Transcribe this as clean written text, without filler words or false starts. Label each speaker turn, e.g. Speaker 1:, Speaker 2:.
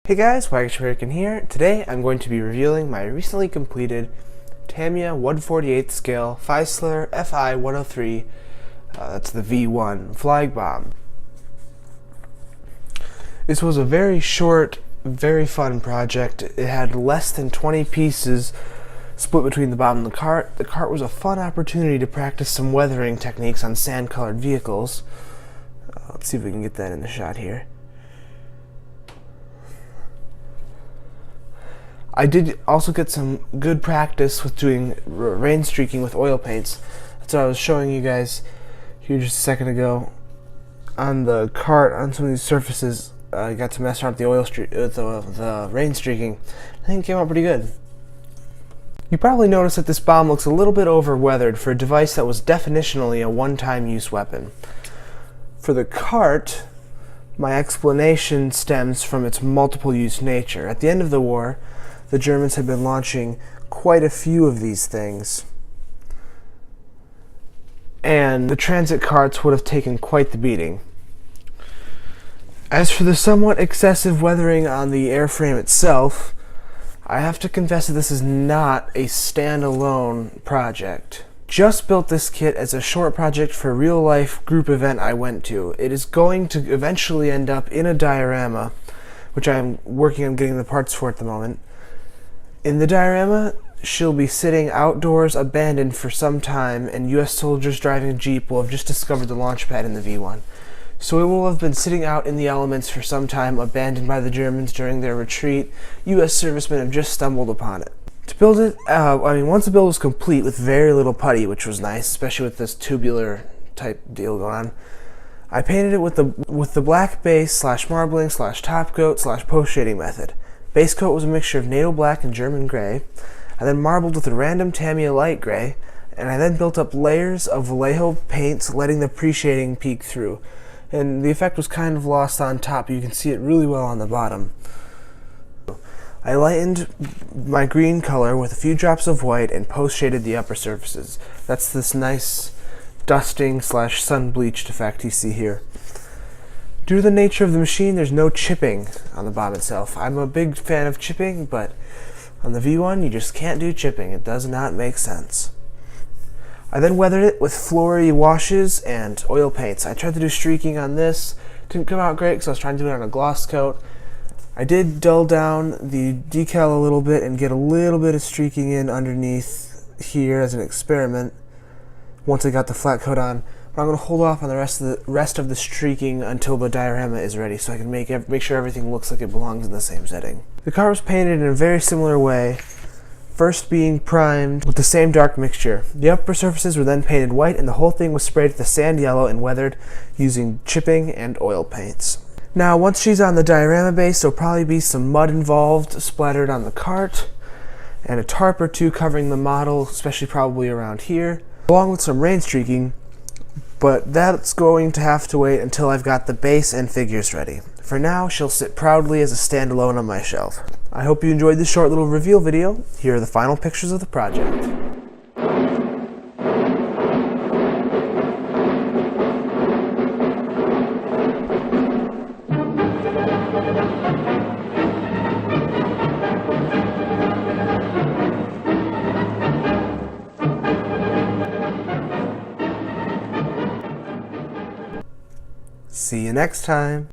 Speaker 1: Hey guys, TheWaggishAmerican here. Today I'm going to be revealing my recently completed Tamiya 1/48 scale Fieseler Fi 103, that's the V1 flying bomb. This was a very short, very fun project. It had less than 20 pieces split between the bomb and the cart. The cart was a fun opportunity to practice some weathering techniques on sand-colored vehicles. Let's see if we can get that in the shot here. I did also get some good practice with doing rain streaking with oil paints. That's what I was showing you guys here just a second ago. On the cart, on some of these surfaces, I got to mess around with the rain streaking. I think it came out pretty good. You probably noticed that this bomb looks a little bit over-weathered for a device that was definitionally a one-time use weapon. For the cart, my explanation stems from its multiple-use nature. At the end of the war, the Germans had been launching quite a few of these things, and the transit carts would have taken quite the beating. As for the somewhat excessive weathering on the airframe itself, I have to confess that this is not a standalone project. Just built this kit as a short project for a real-life group event I went to. It is going to eventually end up in a diorama, which I'm working on getting the parts for at the moment. In the diorama, she'll be sitting outdoors abandoned for some time, and US soldiers driving a jeep will have just discovered the launch pad in the V1. So it will have been sitting out in the elements for some time, abandoned by the Germans during their retreat. US servicemen have just stumbled upon it. To build it, once the build was complete with very little putty, which was nice, especially with this tubular type deal going on, I painted it with the black base / marbling / top coat / post shading method. Base coat was a mixture of NATO black and German gray. I then marbled with a random Tamiya light gray, and I then built up layers of Vallejo paints, letting the pre-shading peek through. And the effect was kind of lost on top. You can see it really well on the bottom. I lightened my green color with a few drops of white and post-shaded the upper surfaces. That's this nice dusting / sun-bleached effect you see here. Due to the nature of the machine, there's no chipping on the bomb itself. I'm a big fan of chipping, but on the V1, you just can't do chipping. It does not make sense. I then weathered it with flowery washes and oil paints. I tried to do streaking on this. Didn't come out great because I was trying to do it on a gloss coat. I did dull down the decal a little bit and get a little bit of streaking in underneath here as an experiment once I got the flat coat on. But I'm going to hold off on the rest of the streaking until the diorama is ready, so I can make sure everything looks like it belongs in the same setting. The car was painted in a very similar way, first being primed with the same dark mixture. The upper surfaces were then painted white, and the whole thing was sprayed with the sand yellow and weathered using chipping and oil paints. Now, once she's on the diorama base, there'll probably be some mud involved, splattered on the cart, and a tarp or two covering the model, especially probably around here, along with some rain streaking. But that's going to have to wait until I've got the base and figures ready. For now, she'll sit proudly as a standalone on my shelf. I hope you enjoyed this short little reveal video. Here are the final pictures of the project. See you next time.